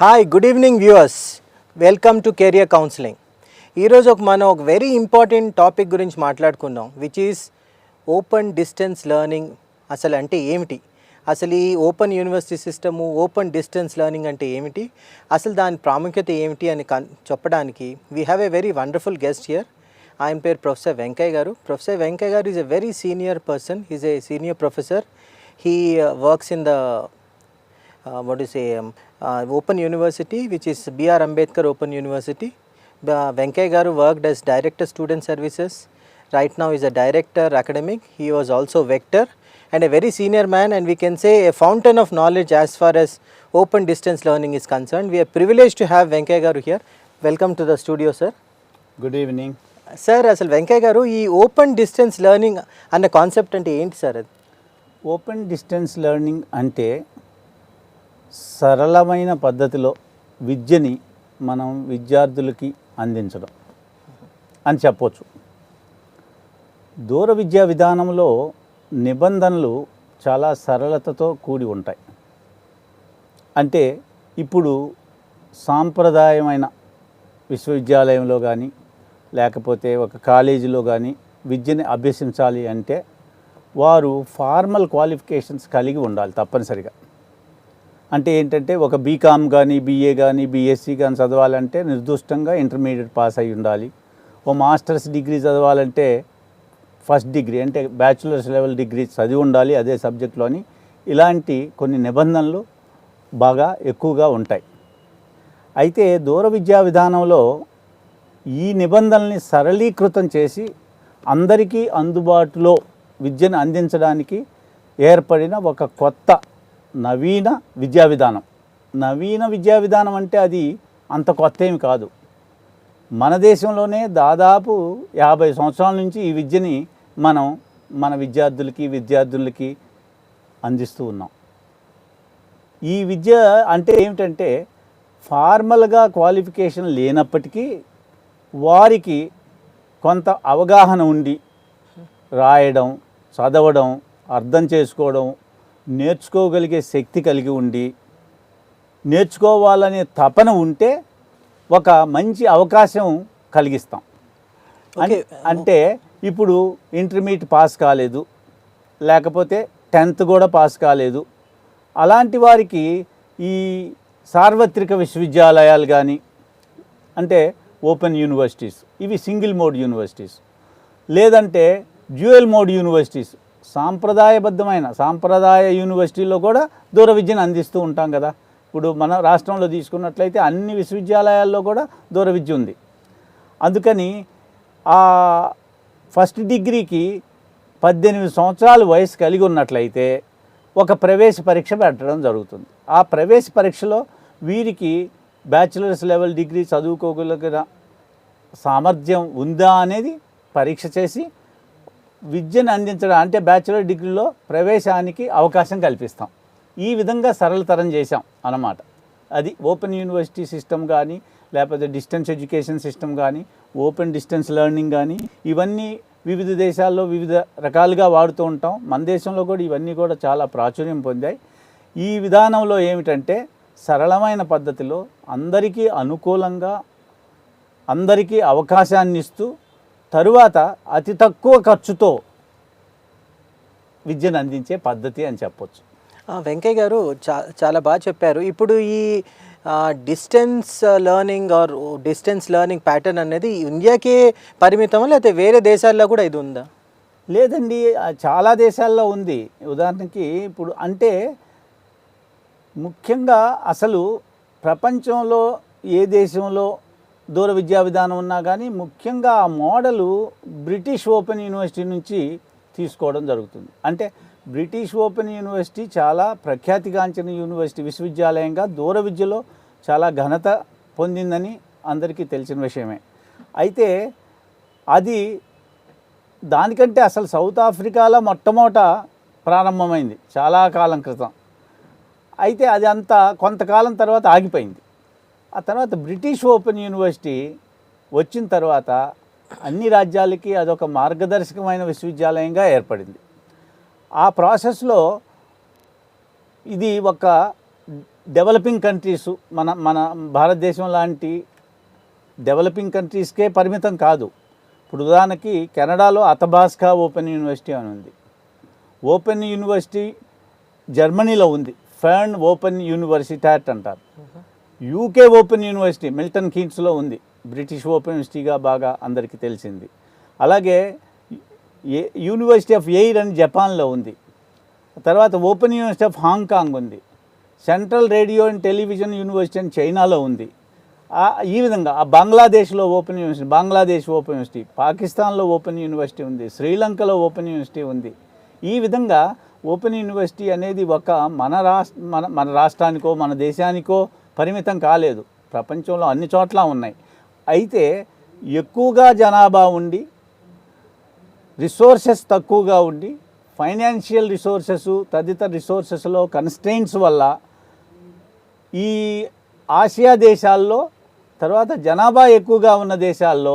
Hi good evening viewers, welcome to career counselling. ఈరోజు మనం ఒక వెరీ ఇంపార్టెంట్ టాపిక్ గురించి మాట్లాడుకుందాం, which is open distance learning. అసలు అంటే ఏమిటి, అసలు ఈ open university system, open distance learning అంటే ఏమిటి, అసలు దాని ప్రాముఖ్యత ఏమిటి అని చెప్పడానికి we have a very wonderful guest here. ఆయన పేరు ప్రొఫెసర్ వెంకయ్య గారు. ప్రొఫెసర్ వెంకయ్య గారు is a very senior person. Is a senior professor. He works in the Open University, which is B.R. Ambedkar Open University. Venkaya Garu worked as Director Student Services. Right now is a Director Academic. He was also Vector and a very senior man, and we can say a fountain of knowledge as far as open distance learning is concerned. We are privileged to have Venkaya Garu here. Welcome to the studio, sir. Good evening. Sir, అసలు వెంకయ్య గారు ఈ open distance learning అన్న concept అంటే ఏంటి sir? అది open distance learning అంటే సరళమైన పద్ధతిలో విద్యని మనం విద్యార్థులకి అందించడం అని చెప్పవచ్చు. దూర విద్యా విధానంలో నిబంధనలు చాలా సరళతతో కూడి ఉంటాయి. అంటే ఇప్పుడు సాంప్రదాయమైన విశ్వవిద్యాలయంలో కానీ లేకపోతే ఒక కాలేజీలో కానీ విద్యని అభ్యసించాలి అంటే వారు ఫార్మల్ క్వాలిఫికేషన్స్ కలిగి ఉండాలి తప్పనిసరిగా. అంటే ఏంటంటే ఒక బీకామ్ కానీ బీఏ కానీ బీఎస్సీ కానీ చదవాలంటే నిర్దిష్టంగా ఇంటర్మీడియట్ పాస్ అయి ఉండాలి. ఓ మాస్టర్స్ డిగ్రీ చదవాలంటే ఫస్ట్ డిగ్రీ అంటే బ్యాచులర్స్ లెవెల్ డిగ్రీ చదివి ఉండాలి అదే సబ్జెక్ట్లోని. ఇలాంటి కొన్ని నిబంధనలు బాగా ఎక్కువగా ఉంటాయి. అయితే దూర విద్యా విధానంలో ఈ నిబంధనల్ని సరళీకృతం చేసి అందరికీ అందుబాటులో విద్యను అందించడానికి ఏర్పడిన ఒక కొత్త నవీన విద్యా విధానం. నవీన విద్యా విధానం అంటే అది అంత కొత్త ఏమి కాదు. మన దేశంలోనే దాదాపు 50 సంవత్సరాల నుంచి ఈ విద్యని మనం మన విద్యార్థులకి అందిస్తూ ఉన్నాం. ఈ విద్య అంటే ఏమిటంటే ఫార్మల్గా క్వాలిఫికేషన్ లేనప్పటికీ వారికి కొంత అవగాహన ఉండి రాయడం, చదవడం, అర్థం చేసుకోవడం, నేర్చుకోగలిగే శక్తి కలిగి ఉండి నేర్చుకోవాలనే తపన ఉంటే ఒక మంచి అవకాశం కలిగిస్తాం. అంటే ఇప్పుడు ఇంటర్మీడియట్ పాస్ కాలేదు, లేకపోతే 10th కూడా పాస్ కాలేదు, అలాంటి వారికి ఈ సార్వత్రిక విశ్వవిద్యాలయాలు కానీ అంటే ఓపెన్ యూనివర్సిటీస్, ఇవి సింగిల్ మోడ్ యూనివర్సిటీస్, లేదంటే డ్యూయల్ మోడ్ యూనివర్సిటీస్, సాంప్రదాయ యూనివర్సిటీల్లో కూడా దూర విద్యను అందిస్తూ ఉంటాం కదా. ఇప్పుడు మన రాష్ట్రంలో తీసుకున్నట్లయితే అన్ని విశ్వవిద్యాలయాల్లో కూడా దూర విద్య ఉంది. అందుకని ఆ ఫస్ట్ డిగ్రీకి 18 సంవత్సరాల వయసు కలిగి ఉన్నట్లయితే ఒక ప్రవేశ పరీక్ష పెట్టడం జరుగుతుంది. ఆ ప్రవేశ పరీక్షలో వీరికి బ్యాచిలర్స్ లెవెల్ డిగ్రీ చదువుకోగలిగిన సామర్థ్యం ఉందా అనేది పరీక్ష చేసి విద్యను అందించడం అంటే బ్యాచిలర్ డిగ్రీలో ప్రవేశానికి అవకాశం కల్పిస్తాం. ఈ విధంగా సరళతరం చేశాం అన్నమాట. అది ఓపెన్ యూనివర్సిటీ సిస్టమ్ కానీ లేకపోతే డిస్టెన్స్ ఎడ్యుకేషన్ సిస్టమ్ కానీ ఓపెన్ డిస్టెన్స్ లెర్నింగ్ కానీ ఇవన్నీ వివిధ దేశాల్లో వివిధ రకాలుగా వాడుతూ ఉంటాం. మన దేశంలో కూడా ఇవన్నీ కూడా చాలా ప్రాచుర్యం పొందాయి. ఈ విధానంలో ఏమిటంటే సరళమైన పద్ధతిలో అందరికీ అనుకూలంగా అందరికీ అవకాశాన్ని ఇస్తూ తరువాత అతి తక్కువ ఖర్చుతో విద్యను అందించే పద్ధతి అని చెప్పొచ్చు. వెంకయ్య గారు చాలా బాగా చెప్పారు. ఇప్పుడు ఈ distance learning or distance learning pattern అనేది ఇండియాకే పరిమితమా లేకపోతే వేరే దేశాల్లో కూడా ఇది ఉందా? లేదండి, చాలా దేశాల్లో ఉంది. ఉదాహరణకి ఇప్పుడు అంటే ముఖ్యంగా అసలు ప్రపంచంలో ఏ దేశంలో దూర విద్యా విధానం ఉన్నా కానీ ముఖ్యంగా ఆ మోడలు బ్రిటిష్ ఓపెన్ యూనివర్సిటీ నుంచి తీసుకోవడం జరుగుతుంది. అంటే బ్రిటిష్ ఓపెన్ యూనివర్సిటీ చాలా ప్రఖ్యాతిగాంచిన యూనివర్సిటీ, విశ్వవిద్యాలయంగా దూర విద్యలో చాలా ఘనత పొందిందని అందరికీ తెలిసిన విషయమే. అయితే అది దానికంటే అసలు సౌత్ ఆఫ్రికాలో మొట్టమొదట ప్రారంభమైంది చాలా కాలం క్రితం. అయితే అది అంతా కొంతకాలం తర్వాత ఆగిపోయింది. ఆ తర్వాత బ్రిటిష్ ఓపెన్ యూనివర్సిటీ వచ్చిన తర్వాత అన్ని రాజ్యాలకి అదొక మార్గదర్శకమైన విశ్వవిద్యాలయంగా ఏర్పడింది. ఆ ప్రాసెస్లో ఇది ఒక డెవలపింగ్ కంట్రీస్ మన మన భారతదేశం లాంటి డెవలపింగ్ కంట్రీస్కే పరిమితం కాదు. ఇప్పుడు ఉదాహరణకి కెనడాలో అథబాస్కా ఓపెన్ యూనివర్సిటీ అని ఉంది. ఓపెన్ యూనివర్సిటీ జర్మనీలో ఉంది, ఫెర్న్ ఓపెన్ యూనివర్సిటాట్ అంటారు. యూకే ఓపెన్ యూనివర్సిటీ మిల్టన్ కీన్స్లో ఉంది, బ్రిటిష్ ఓపెన్ యూనివర్సిటీగా బాగా అందరికీ తెలిసింది. అలాగే యూనివర్సిటీ ఆఫ్ ఎయిర్ అని జపాన్లో ఉంది. తర్వాత ఓపెన్ యూనివర్సిటీ ఆఫ్ హాంకాంగ్ ఉంది. Central radio and television university అని చైనాలో ఉంది. ఈ విధంగా బంగ్లాదేశ్లో open university, Bangladesh open university, పాకిస్తాన్లో ఓపెన్ యూనివర్సిటీ ఉంది, శ్రీలంకలో ఓపెన్ యూనివర్సిటీ ఉంది. ఈ విధంగా ఓపెన్ యూనివర్సిటీ అనేది ఒక మన రాష్ట్రానికో మన దేశానికో పరిమితం కాలేదు, ప్రపంచంలో అన్ని చోట్ల ఉన్నాయి. అయితే ఎక్కువగా జనాభా ఉండి రిసోర్సెస్ తక్కువగా ఉండి ఫైనాన్షియల్ రిసోర్సెస్ తదితర రిసోర్సెస్లో కన్స్ట్రెయింట్స్ వల్ల ఈ ఆసియా దేశాల్లో, తర్వాత జనాభా ఎక్కువగా ఉన్న దేశాల్లో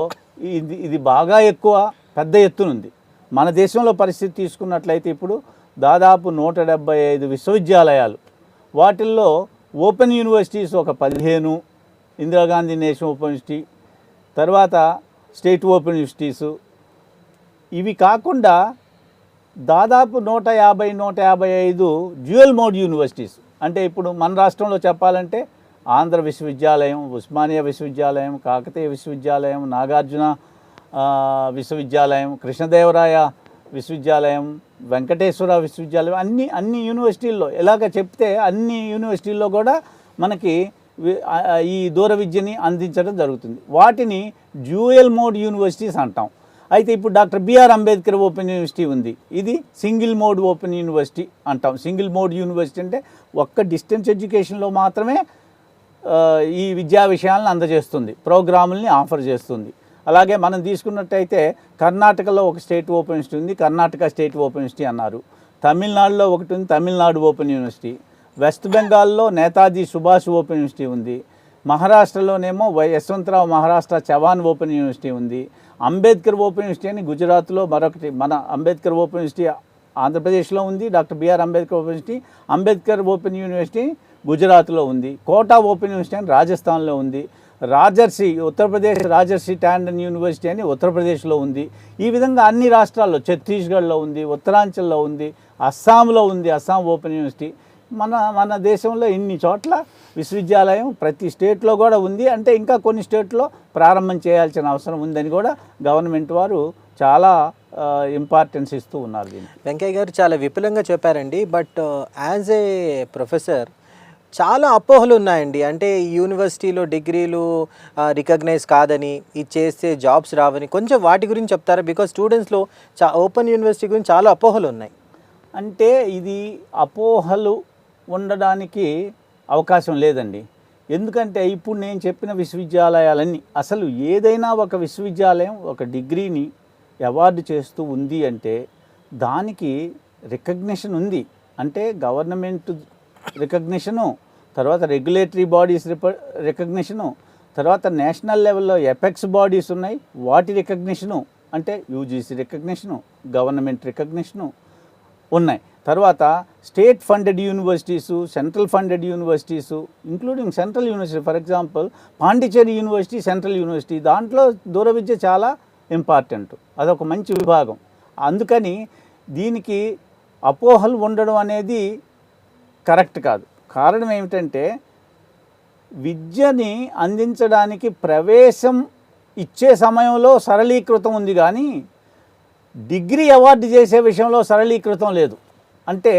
ఇది బాగా ఎక్కువ పెద్ద ఎత్తునుంది. మన దేశంలో పరిస్థితి తీసుకున్నట్లయితే ఇప్పుడు దాదాపు 175 విశ్వవిద్యాలయాలు, వాటిల్లో ఓపెన్ యూనివర్సిటీస్ ఒక 15, ఇందిరాగాంధీ నేషనల్ ఓపెన్ యూనివర్సిటీ, తర్వాత స్టేట్ ఓపెన్ యూనివర్సిటీసు, ఇవి కాకుండా దాదాపు 150-155 డ్యూయల్ మోడ్ యూనివర్సిటీస్. అంటే ఇప్పుడు మన రాష్ట్రంలో చెప్పాలంటే ఆంధ్ర విశ్వవిద్యాలయం, ఉస్మానియా విశ్వవిద్యాలయం, కాకతీయ విశ్వవిద్యాలయం, నాగార్జున విశ్వవిద్యాలయం, కృష్ణదేవరాయ విశ్వవిద్యాలయం, వెంకటేశ్వర విశ్వవిద్యాలయం, అన్ని యూనివర్సిటీల్లో ఎలాగ చెప్తే అన్ని యూనివర్సిటీల్లో కూడా మనకి ఈ దూర విద్యని అందించడం జరుగుతుంది. వాటిని డ్యూయల్ మోడ్ యూనివర్సిటీస్ అంటాం. అయితే ఇప్పుడు doctor BR Ambedkar open university ఉంది, ఇది సింగిల్ మోడ్ ఓపెన్ యూనివర్సిటీ అంటాం. సింగిల్ మోడ్ యూనివర్సిటీ అంటే ఒక్క డిస్టెన్స్ ఎడ్యుకేషన్లో మాత్రమే ఈ విద్యా విషయాలను అందజేస్తుంది, ప్రోగ్రాముల్ని ఆఫర్ చేస్తుంది. అలాగే మనం తీసుకున్నట్టయితే కర్ణాటకలో ఒక స్టేట్ ఓపెన్ యూనివర్సిటీ ఉంది, కర్ణాటక స్టేట్ ఓపెన్ యూనివర్సిటీ అన్నారు. తమిళనాడులో ఒకటి ఉంది, తమిళనాడు ఓపెన్ యూనివర్సిటీ. వెస్ట్ బెంగాల్లో నేతాజీ సుభాష్ ఓపెన్ యూనివర్సిటీ ఉంది. మహారాష్ట్రలోనేమో యశ్వంతరావు మహారాష్ట్ర చవాన్ ఓపెన్ యూనివర్సిటీ ఉంది. అంబేద్కర్ ఓపెన్ యూనివర్సిటీ అని గుజరాత్లో మరొకటి, మన అంబేద్కర్ ఓపెన్ యూనివర్సిటీ ఆంధ్రప్రదేశ్లో ఉంది, doctor BR Ambedkar open university. Ambedkar open university గుజరాత్లో ఉంది. కోటా ఓపెన్ యూనివర్సిటీ అని రాజస్థాన్లో ఉంది. రాజర్షి, ఉత్తరప్రదేశ్ రాజర్షి టాండన్ యూనివర్సిటీ అని ఉత్తరప్రదేశ్లో ఉంది. ఈ విధంగా అన్ని రాష్ట్రాల్లో, ఛత్తీస్గఢ్లో ఉంది, ఉత్తరాంచల్లో ఉంది, అస్సాంలో ఉంది, అస్సాం ఓపెన్ యూనివర్సిటీ. మన దేశంలో ఇన్ని చోట్ల విశ్వవిద్యాలయం ప్రతి స్టేట్లో కూడా ఉంది. అంటే ఇంకా కొన్ని స్టేట్లో ప్రారంభం చేయాల్సిన అవసరం ఉందని కూడా గవర్నమెంట్ వారు చాలా ఇంపార్టెన్స్ ఇస్తూ ఉన్నారు దీన్ని. వెంకయ్య గారు చాలా విపులంగా చెప్పారండి. బట్ యాజ్ ఏ ప్రొఫెసర్ చాలా అపోహలు ఉన్నాయండి. అంటే ఈ యూనివర్సిటీలో డిగ్రీలు రికగ్నైజ్ కాదని, ఇది చేస్తే జాబ్స్ రావని, కొంచెం వాటి గురించి చెప్తారా? బికాజ్ స్టూడెంట్స్లో ఓపెన్ యూనివర్సిటీ గురించి చాలా అపోహలు ఉన్నాయి. అంటే ఇది అపోహలు ఉండడానికి అవకాశం లేదండి. ఎందుకంటే ఇప్పుడు నేను చెప్పిన విశ్వవిద్యాలయాలన్నీ, అసలు ఏదైనా ఒక విశ్వవిద్యాలయం ఒక డిగ్రీని అవార్డు చేస్తూ ఉంది అంటే దానికి రికగ్నిషన్ ఉంది. అంటే గవర్నమెంట్ రికగ్నిషను, తర్వాత రెగ్యులేటరీ బాడీస్ రికగ్నిషను, తర్వాత నేషనల్ లెవెల్లో ఎపెక్స్ బాడీస్ ఉన్నాయి, వాటి రికగ్నిషను, అంటే యూజీసీ రికగ్నిషను, గవర్నమెంట్ రికగ్నిషను ఉన్నాయి. తర్వాత state funded universities, central funded universities, including central university. For example Pondicherry university central university, దాంట్లో దూర విద్య చాలా ఇంపార్టెంట్, అదొక మంచి విభాగం. అందుకని దీనికి అపోహలు ఉండడం అనేది కరెక్ట్ కాదు. కారణం ఏమిటంటే విద్యని అందించడానికి ప్రవేశం ఇచ్చే సమయంలో సరళీకృతం ఉంది, కానీ డిగ్రీ అవార్డు చేసే విషయంలో సరళీకృతం లేదు. అంటే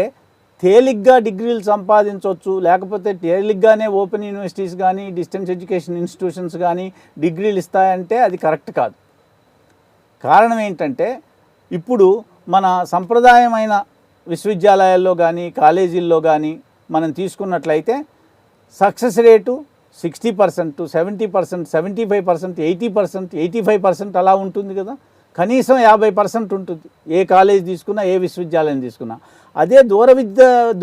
తేలిగ్గా డిగ్రీలు సంపాదించవచ్చు, లేకపోతే తేలిగ్గానే ఓపెన్ యూనివర్సిటీస్ కానీ డిస్టెన్స్ ఎడ్యుకేషన్ ఇన్స్టిట్యూషన్స్ కానీ డిగ్రీలు ఇస్తాయంటే అది కరెక్ట్ కాదు. కారణం ఏంటంటే ఇప్పుడు మన సంప్రదాయమైన విశ్వవిద్యాలయాల్లో కానీ కాలేజీల్లో కానీ మనం తీసుకున్నట్లయితే సక్సెస్ రేటు 60%, 70%, 75%, 80%, 85% అలా ఉంటుంది కదా. కనీసం 50% ఉంటుంది ఏ కాలేజ్ తీసుకున్నా, ఏ విశ్వవిద్యాలయం తీసుకున్నా. అదే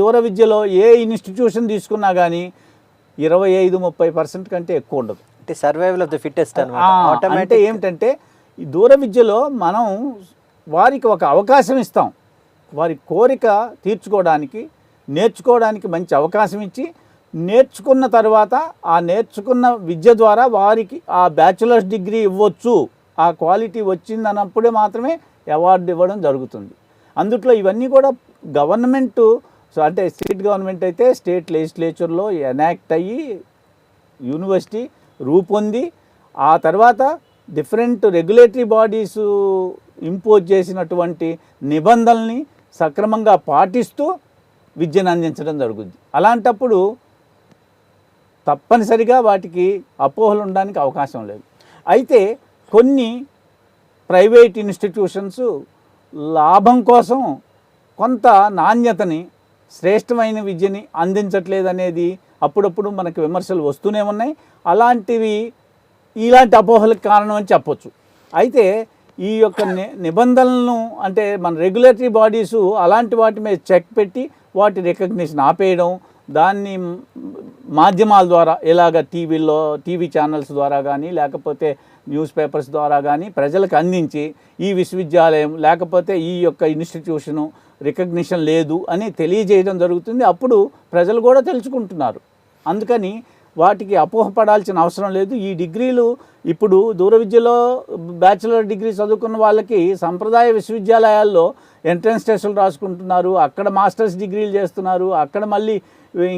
దూర విద్యలో ఏ ఇన్స్టిట్యూషన్ తీసుకున్నా కానీ 25-30% కంటే ఎక్కువ ఉండదు. అంటే సర్వైవల్ ఆఫ్ ద ఫిట్టెస్ట్ అంటే ఏమిటంటే ఈ దూర విద్యలో మనం వారికి ఒక అవకాశం ఇస్తాం, వారి కోరిక తీర్చుకోవడానికి, నేర్చుకోవడానికి మంచి అవకాశం ఇచ్చి నేర్చుకున్న తర్వాత ఆ నేర్చుకున్న విద్య ద్వారా వారికి ఆ బ్యాచులర్స్ డిగ్రీ ఇవ్వచ్చు, ఆ క్వాలిటీ వచ్చిందన్నప్పుడే మాత్రమే అవార్డు ఇవ్వడం జరుగుతుంది. అందుట్లో ఇవన్నీ కూడా గవర్నమెంటు, సో అంటే స్టేట్ గవర్నమెంట్ అయితే స్టేట్ లెజిస్లేచర్లో ఎనాక్ట్ అయ్యి యూనివర్సిటీ రూపొంది ఆ తర్వాత డిఫరెంట్ రెగ్యులేటరీ బాడీస్ ఇంపోజ్ చేసినటువంటి నిబంధనల్ని సక్రమంగా పాటిస్తూ విద్యను అందించడం జరుగుతుంది. అలాంటప్పుడు తప్పనిసరిగా వాటికి అపోహలు ఉండడానికి అవకాశం లేదు. అయితే కొన్ని ప్రైవేట్ ఇన్స్టిట్యూషన్స్ లాభం కోసం కొంత నాణ్యతని, శ్రేష్టమైన విద్యని అందించట్లేదనేది అప్పుడప్పుడు మనకు విమర్శలు వస్తూనే ఉన్నాయి. అలాంటివి ఇలాంటి అపోహలకు కారణం అని చెప్పొచ్చు. అయితే ఈ యొక్క నిబంధనలను అంటే మన రెగ్యులేటరీ బాడీసు అలాంటి వాటి మీద చెక్ పెట్టి వాటి రికగ్నిషన్ ఆపేయడం, దాన్ని మాధ్యమాల ద్వారా ఇలాగ టీవీ ఛానల్స్ ద్వారా కానీ లేకపోతే న్యూస్ పేపర్స్ ద్వారా కానీ ప్రజలకు అందించి ఈ విశ్వవిద్యాలయం లేకపోతే ఈ యొక్క ఇన్స్టిట్యూషను రికగ్నిషన్ లేదు అని తెలియజేయడం జరుగుతుంది. అప్పుడు ప్రజలు కూడా తెలుసుకుంటున్నారు. అందుకని వాటికి అపోహపడాల్సిన అవసరం లేదు. ఈ డిగ్రీలు ఇప్పుడు దూర విద్యలో బ్యాచిలర్ డిగ్రీ చదువుకున్న వాళ్ళకి సంప్రదాయ విశ్వవిద్యాలయాల్లో ఎంట్రన్స్ టెస్టులు రాసుకుంటున్నారు, అక్కడ మాస్టర్స్ డిగ్రీలు చేస్తున్నారు, అక్కడ మళ్ళీ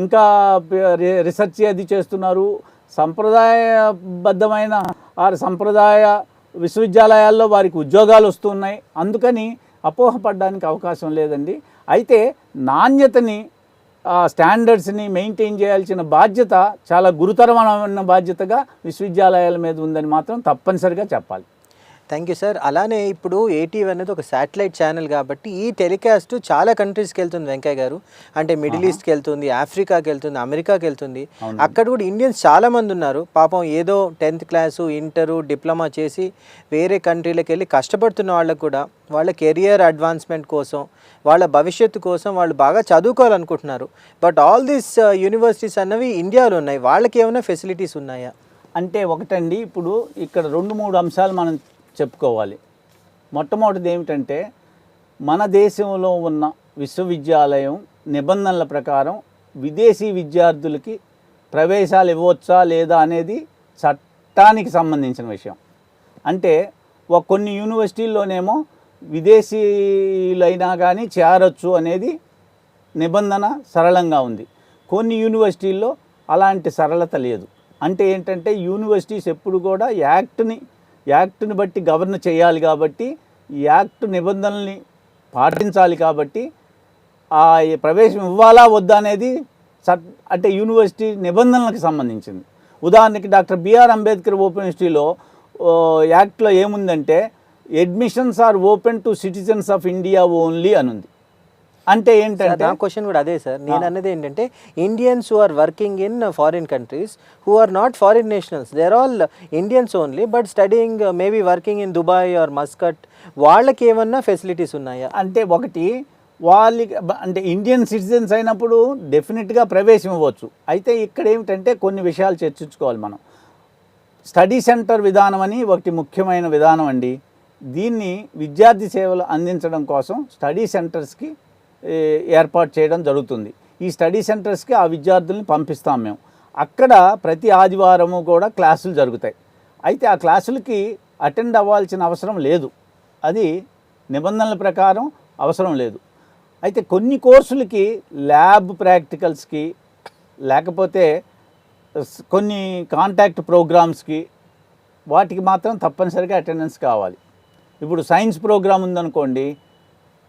ఇంకా రీసెర్చ్ అది చేస్తున్నారు. సంప్రదాయబద్ధమైన సంప్రదాయ విశ్వవిద్యాలయాల్లో వారికి ఉద్యోగాలు వస్తున్నాయి. అందుకని అపోహపడడానికి అవకాశం లేదండి. అయితే నాణ్యతని స్టాండర్డ్స్ని మెయింటైన్ చేయాల్సిన బాధ్యత చాలా గురుతరమైన బాధ్యతగా విశ్వవిద్యాలయాల మీద ఉందని మాత్రం తప్పనిసరిగా చెప్పాలి. Thank you sir. అలానే ఇప్పుడు ఏటీవీ అనేది ఒక శాటిలైట్ ఛానల్ కాబట్టి ఈ టెలికాస్ట్ చాలా కంట్రీస్కి వెళ్తుంది వెంకయ్య గారు. అంటే మిడిల్ ఈస్ట్కి వెళ్తుంది, ఆఫ్రికాకి వెళ్తుంది, అమెరికాకి వెళ్తుంది. అక్కడ కూడా ఇండియన్స్ చాలామంది ఉన్నారు. పాపం ఏదో 10th క్లాసు, ఇంటరు, డిప్లొమా చేసి వేరే కంట్రీలకు వెళ్ళి కష్టపడుతున్న వాళ్ళకు కూడా వాళ్ళ కెరియర్ అడ్వాన్స్మెంట్ కోసం, వాళ్ళ భవిష్యత్తు కోసం వాళ్ళు బాగా చదువుకోవాలనుకుంటున్నారు. బట్ ఆల్ దీస్ యూనివర్సిటీస్ అన్నవి ఇండియాలో ఉన్నాయి. వాళ్ళకి ఏమైనా ఫెసిలిటీస్ ఉన్నాయా? అంటే ఒకటండి, ఇప్పుడు ఇక్కడ 2-3 అంశాలు మనం చెప్పుకోవాలి. మొట్టమొదటిది ఏమిటంటే మన దేశంలో ఉన్న విశ్వవిద్యాలయం నిబంధనల ప్రకారం విదేశీ విద్యార్థులకి ప్రవేశాలు ఇవ్వచ్చా లేదా అనేది చట్టానికి సంబంధించిన విషయం. అంటే కొన్ని యూనివర్సిటీల్లోనేమో విదేశీయులైనా కానీ చేరొచ్చు అనేది నిబంధన సరళంగా ఉంది. కొన్ని యూనివర్సిటీల్లో అలాంటి సరళత లేదు. అంటే ఏంటంటే యూనివర్సిటీస్ ఎప్పుడు కూడా యాక్ట్ని బట్టి గవర్న చేయాలి కాబట్టి, యాక్ట్ నిబంధనల్ని పాటించాలి కాబట్టి ఆ ప్రవేశం ఇవ్వాలా వద్దా అనేది అంటే యూనివర్సిటీ నిబంధనలకు సంబంధించింది. ఉదాహరణకి డాక్టర్ బిఆర్ అంబేద్కర్ ఓపెన్ యూనివర్సిటీలో యాక్ట్లో ఏముందంటే admissions are open to citizens of India only అని ఉంది. అంటే ఏంటంటే నా క్వశ్చన్ కూడా అదే సార్. నేను అన్నది ఏంటంటే Indians who are working in foreign countries who are not foreign nationals, they are all Indians only but studying maybe working in Dubai or Muscat, వాళ్ళకి ఏమన్నా ఫెసిలిటీస్ ఉన్నాయా? అంటే ఒకటి వాళ్ళకి అంటే ఇండియన్ సిటిజన్స్ అయినప్పుడు డెఫినెట్గా ప్రవేశం ఇవ్వచ్చు. అయితే ఇక్కడ ఏమిటంటే కొన్ని విషయాలు చర్చించుకోవాలి మనం. స్టడీ సెంటర్ విధానం అని ఒకటి ముఖ్యమైన విధానం అండి. దీన్ని విద్యార్థి సేవలు అందించడం కోసం స్టడీ సెంటర్స్కి ఏర్పాటు చేయడం జరుగుతుంది. ఈ స్టడీ సెంటర్స్కి ఆ విద్యార్థుల్ని పంపిస్తాం మేము. అక్కడ ప్రతి ఆదివారము కూడా క్లాసులు జరుగుతాయి. అయితే ఆ క్లాసులకి అటెండ్ అవ్వాల్సిన అవసరం లేదు, అది నిబంధనల ప్రకారం అవసరం లేదు. అయితే కొన్ని కోర్సులకి ల్యాబ్ ప్రాక్టికల్స్కి లేకపోతే కొన్ని కాంటాక్ట్ ప్రోగ్రామ్స్కి వాటికి మాత్రం తప్పనిసరిగా అటెండెన్స్ కావాలి. ఇప్పుడు సైన్స్ ప్రోగ్రామ్ ఉందనుకోండి,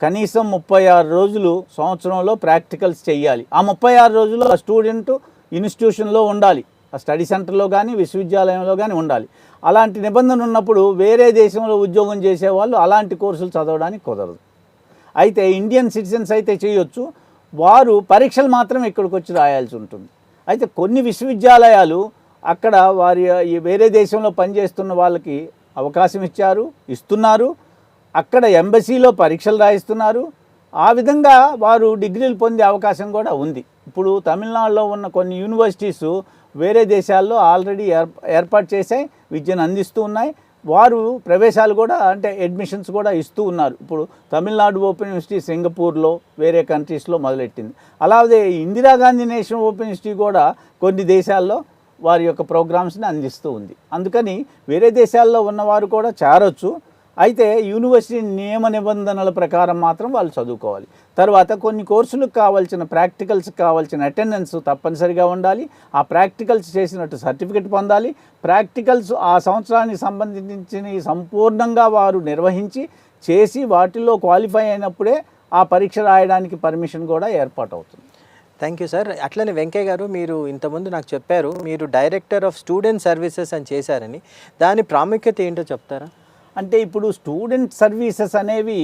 కనీసం 36 రోజులు సంవత్సరంలో ప్రాక్టికల్స్ చేయాలి. ఆ 36 రోజులు ఆ స్టూడెంట్ ఇన్స్టిట్యూషన్లో ఉండాలి, ఆ స్టడీ సెంటర్లో కానీ విశ్వవిద్యాలయంలో కానీ ఉండాలి. అలాంటి నిబంధన ఉన్నప్పుడు వేరే దేశంలో ఉద్యోగం చేసేవాళ్ళు అలాంటి కోర్సులు చదవడానికి కుదరదు. అయితే ఇండియన్ సిటిజన్స్ అయితే చేయొచ్చు, వారు పరీక్షలు మాత్రం ఇక్కడికి వచ్చి రాయాల్సి ఉంటుంది. అయితే కొన్ని విశ్వవిద్యాలయాలు అక్కడ వారి వేరే దేశంలో పనిచేస్తున్న వాళ్ళకి అవకాశం ఇస్తున్నారు. అక్కడ ఎంబసీలో పరీక్షలు రాయిస్తున్నారు. ఆ విధంగా వారు డిగ్రీలు పొందే అవకాశం కూడా ఉంది. ఇప్పుడు తమిళనాడులో ఉన్న కొన్ని యూనివర్సిటీసు వేరే దేశాల్లో ఆల్రెడీ ఏర్పాటు చేశాయి, విద్యను అందిస్తూ ఉన్నాయి. వారు ప్రవేశాలు కూడా అంటే అడ్మిషన్స్ కూడా ఇస్తూ ఉన్నారు. ఇప్పుడు తమిళనాడు ఓపెన్ యూనివర్సిటీ సింగపూర్లో వేరే కంట్రీస్లో మొదలెట్టింది. అలాగే ఇందిరాగాంధీ నేషనల్ ఓపెన్ యూనివర్సిటీ కూడా కొన్ని దేశాల్లో వారి యొక్క ప్రోగ్రామ్స్ని అందిస్తూ ఉంది. అందుకని వేరే దేశాల్లో ఉన్నవారు కూడా చేరొచ్చు. అయితే యూనివర్సిటీ నియమ నిబంధనల ప్రకారం మాత్రం వాళ్ళు చదువుకోవాలి. తర్వాత కొన్ని కోర్సులకు కావాల్సిన ప్రాక్టికల్స్కి కావాల్సిన అటెండెన్స్ తప్పనిసరిగా ఉండాలి. ఆ ప్రాక్టికల్స్ చేసినట్టు సర్టిఫికెట్ పొందాలి. ప్రాక్టికల్స్ ఆ సంవత్సరానికి సంబంధించిన సంపూర్ణంగా వారు నిర్వహించి చేసి వాటిల్లో క్వాలిఫై అయినప్పుడే ఆ పరీక్ష రాయడానికి పర్మిషన్ కూడా ఏర్పాటు అవుతుంది. Thank you sir. అట్లనే వెంకయ్య గారు, మీరు ఇంతకుముందు నాకు చెప్పారు మీరు డైరెక్టర్ ఆఫ్ స్టూడెంట్ సర్వీసెస్ అని చేశారని. దాని ప్రాముఖ్యత ఏంటో చెప్తారా? అంటే ఇప్పుడు స్టూడెంట్ సర్వీసెస్ అనేవి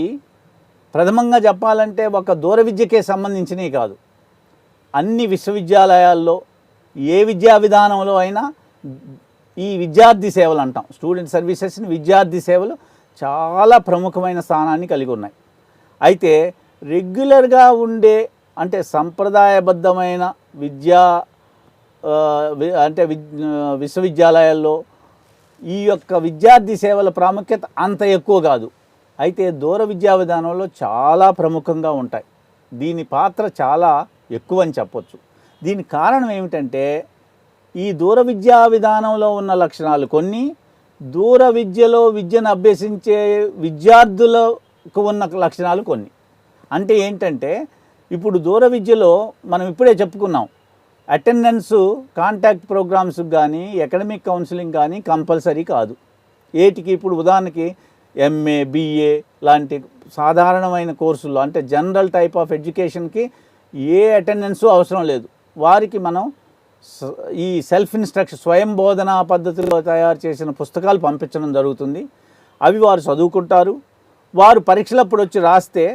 ప్రథమంగా చెప్పాలంటే ఒక దూర విద్యకే సంబంధించినవి కాదు. అన్ని విశ్వవిద్యాలయాల్లో ఏ విద్యా విధానంలో అయినా ఈ విద్యార్థి సేవలు అంటాం, స్టూడెంట్ సర్వీసెస్ని విద్యార్థి సేవలు చాలా ప్రముఖమైన స్థానాన్ని కలిగి ఉన్నాయి. అయితే రెగ్యులర్గా ఉండే అంటే సంప్రదాయబద్ధమైన విద్యా అంటే విశ్వవిద్యాలయాల్లో ఈ యొక్క విద్యార్థి సేవల ప్రాముఖ్యత అంత ఎక్కువ కాదు. అయితే దూర విద్యా విధానంలో చాలా ప్రముఖంగా ఉంటాయి. దీని పాత్ర చాలా ఎక్కువ అని చెప్పొచ్చు. దీనికి కారణం ఏమిటంటే ఈ దూర విద్యా విధానంలో ఉన్న లక్షణాలు కొన్ని, దూర విద్యలో విద్యను అభ్యసించే విద్యార్థులకు ఉన్న లక్షణాలు కొన్ని. అంటే ఏంటంటే ఇప్పుడు దూర విద్యలో మనం ఇప్పుడే చెప్పుకున్నాం, అటెండెన్స్ కాంటాక్ట్ ప్రోగ్రామ్స్కి కానీ అకాడమిక్ కౌన్సిలింగ్ కానీ కంపల్సరీ కాదు. ఏటికి ఇప్పుడు ఉదాహరణకి ఎంఏ బిఏ లాంటి సాధారణమైన కోర్సుల్లో అంటే జనరల్ టైప్ ఆఫ్ ఎడ్యుకేషన్కి ఏ అటెండెన్సు అవసరం లేదు. వారికి మనం ఈ సెల్ఫ్ ఇన్స్ట్రక్షన్ స్వయం బోధనా పద్ధతిలో తయారు చేసిన పుస్తకాలు పంపించడం జరుగుతుంది. అవి వారు చదువుకుంటారు. వారు పరీక్షలప్పుడు వచ్చి రాస్తే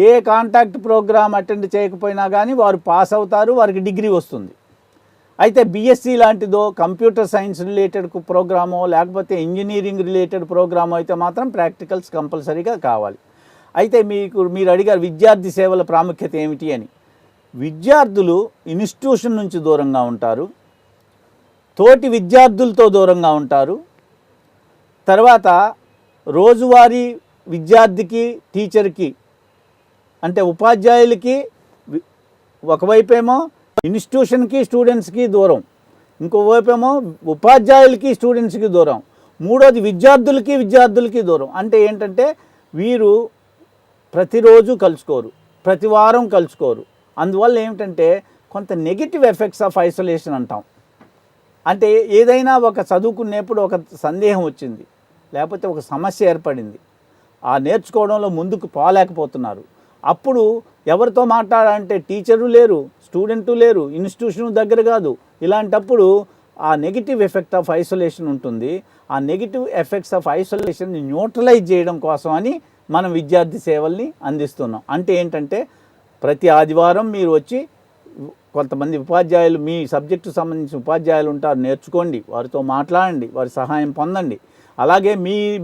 ఏ కాంటాక్ట్ ప్రోగ్రామ్ అటెండ్ చేయకపోయినా కానీ వారు పాస్ అవుతారు, వారికి డిగ్రీ వస్తుంది. అయితే బీఎస్సీ లాంటిదో కంప్యూటర్ సైన్స్ రిలేటెడ్ ప్రోగ్రామో లేకపోతే ఇంజనీరింగ్ రిలేటెడ్ ప్రోగ్రామో అయితే మాత్రం ప్రాక్టికల్స్ కంపల్సరీగా కావాలి. అయితే మీరు అడిగారు విద్యార్థి సేవల ప్రాముఖ్యత ఏమిటి అని. విద్యార్థులు ఇన్స్టిట్యూషన్ నుంచి దూరంగా ఉంటారు, తోటి విద్యార్థులతో దూరంగా ఉంటారు. తర్వాత రోజువారీ విద్యార్థికి టీచర్కి అంటే ఉపాధ్యాయులకి ఒకవైపేమో ఇన్స్టిట్యూషన్కి స్టూడెంట్స్కి దూరం, ఇంకోవైపేమో ఉపాధ్యాయులకి స్టూడెంట్స్కి దూరం, మూడోది విద్యార్థులకి దూరం. అంటే ఏంటంటే వీరు ప్రతిరోజు కలుసుకోరు, ప్రతి వారం కలుసుకోరు. అందువల్ల ఏమిటంటే కొంత నెగిటివ్ ఎఫెక్ట్స్ ఆఫ్ ఐసోలేషన్ అంటాం. అంటే ఏదైనా ఒక చదువుకునేప్పుడు ఒక సందేహం వచ్చింది, లేకపోతే ఒక సమస్య ఏర్పడింది, ఆ నేర్చుకోవడంలో ముందుకు పోలేకపోతున్నారు. అప్పుడు ఎవరితో మాట్లాడాలంటే టీచరు లేరు, స్టూడెంటు లేరు, ఇన్స్టిట్యూషన్ దగ్గర కాదు. ఇలాంటప్పుడు ఆ నెగిటివ్ ఎఫెక్ట్ ఆఫ్ ఐసోలేషన్ ఉంటుంది. ఆ నెగిటివ్ ఎఫెక్ట్స్ ఆఫ్ ఐసోలేషన్ని న్యూట్రలైజ్ చేయడం కోసం అని మనం విద్యార్థి సేవల్ని అందిస్తున్నాం. అంటే ఏంటంటే ప్రతి ఆదివారం మీరు వచ్చి కొంతమంది ఉపాధ్యాయులు, మీ సబ్జెక్టు సంబంధించిన ఉపాధ్యాయులు ఉంటారు, నేర్చుకోండి, వారితో మాట్లాడండి, వారి సహాయం పొందండి. అలాగే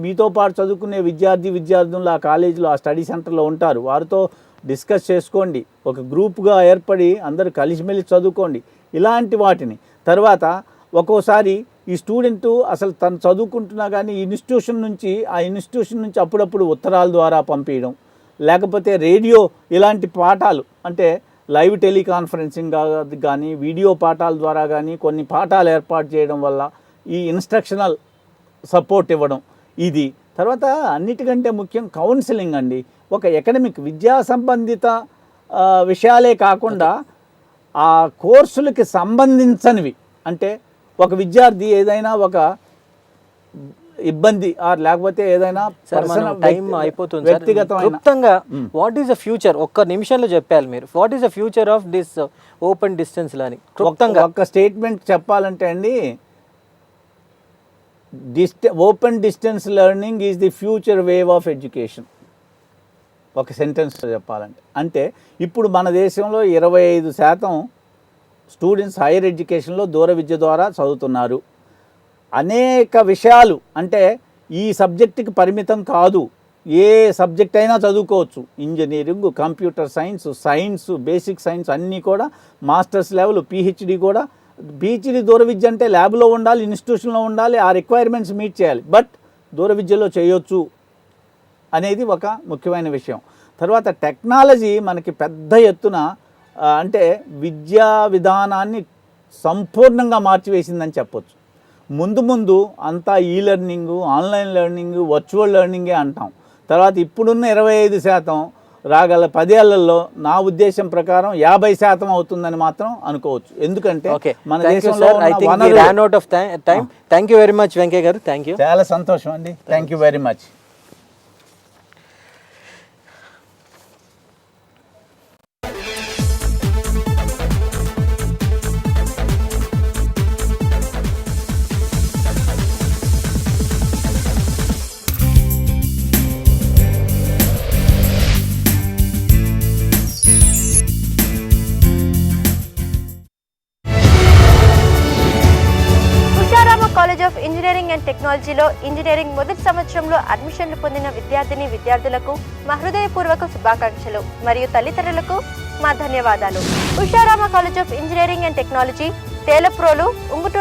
మీతో పాటు చదువుకునే విద్యార్థులు ఆ కాలేజీలో ఆ స్టడీ సెంటర్లో ఉంటారు, వారితో డిస్కస్ చేసుకోండి, ఒక గ్రూప్గా ఏర్పడి అందరూ కలిసిమెలిసి చదువుకోండి. ఇలాంటి వాటిని తర్వాత ఒక్కోసారి ఈ స్టూడెంటు అసలు తను చదువుకుంటున్నా కానీ ఆ ఇన్స్టిట్యూషన్ నుంచి అప్పుడప్పుడు ఉత్తరాల ద్వారా పంపించడం, లేకపోతే రేడియో ఇలాంటి పాఠాలు అంటే లైవ్ టెలికాన్ఫరెన్సింగ్ కానీ వీడియో పాఠాల ద్వారా కానీ కొన్ని పాఠాలు ఏర్పాటు చేయడం వల్ల ఈ ఇన్స్ట్రక్షనల్ సపోర్ట్ ఇవ్వడం. ఇది తర్వాత అన్నిటికంటే ముఖ్యం కౌన్సిలింగ్ అండి. ఒక అకాడమిక్ విద్యా సంబంధిత విషయాలే కాకుండా ఆ కోర్సులకి సంబంధించనివి, అంటే ఒక విద్యార్థి ఏదైనా ఒక ఇబ్బంది లేకపోతే ఏదైనా టైం అయిపోతుంది, వ్యక్తిగతంగా వాట్ ఈస్ ద ఫ్యూచర్ ఒక్క నిమిషంలో చెప్పాలి మీరు. What is the future of this open distance learning? క్లుప్తంగా ఒక స్టేట్మెంట్ చెప్పాలంటే అండి, open distance learning is the future wave of education. ఒక సెంటెన్స్లో చెప్పాలంటే అంటే ఇప్పుడు మన దేశంలో 25% స్టూడెంట్స్ హైయర్ ఎడ్యుకేషన్లో దూర విద్య ద్వారా చదువుతున్నారు. అనేక విషయాలు అంటే ఈ సబ్జెక్టుకి పరిమితం కాదు, ఏ సబ్జెక్ట్ అయినా చదువుకోవచ్చు. Engineering, computer science, basic science అన్నీ కూడా మాస్టర్స్ లెవెల్, పిహెచ్డి కూడా. పిహెచ్డి దూర విద్య అంటే ల్యాబ్లో ఉండాలి, ఇన్స్టిట్యూషన్లో ఉండాలి, ఆ రిక్వైర్మెంట్స్ మీట్ చేయాలి. బట్ దూర విద్యలో చేయొచ్చు అనేది ఒక ముఖ్యమైన విషయం. తర్వాత టెక్నాలజీ మనకి పెద్ద ఎత్తున అంటే విద్యా విధానాన్ని సంపూర్ణంగా మార్చివేసిందని చెప్పొచ్చు. ముందు ముందు అంతా లెర్నింగు, ఆన్లైన్ లెర్నింగు, వర్చువల్ లెర్నింగే అంటాం. తర్వాత ఇప్పుడున్న 25% రాగల 10 ఏళ్లలో నా ఉద్దేశం ప్రకారం 50% అవుతుందని మాత్రం అనుకోవచ్చు. ఎందుకంటే మన దేశంలో thank you very much Venkaiah గారు. థ్యాంక్ యూ, చాలా సంతోషం అండి. Thank you very much. College of engineering and టెక్నాలజీలో ఇంజనీరింగ్ మొదటి సంవత్సరంలో అడ్మిషన్లు పొందిన విద్యార్థులకు మా హృదయపూర్వక శుభాకాంక్షలు మరియు తల్లిదండ్రులకు మా ధన్యవాదాలు. Usharama college of engineering and technology, Telaprolu, Unguturu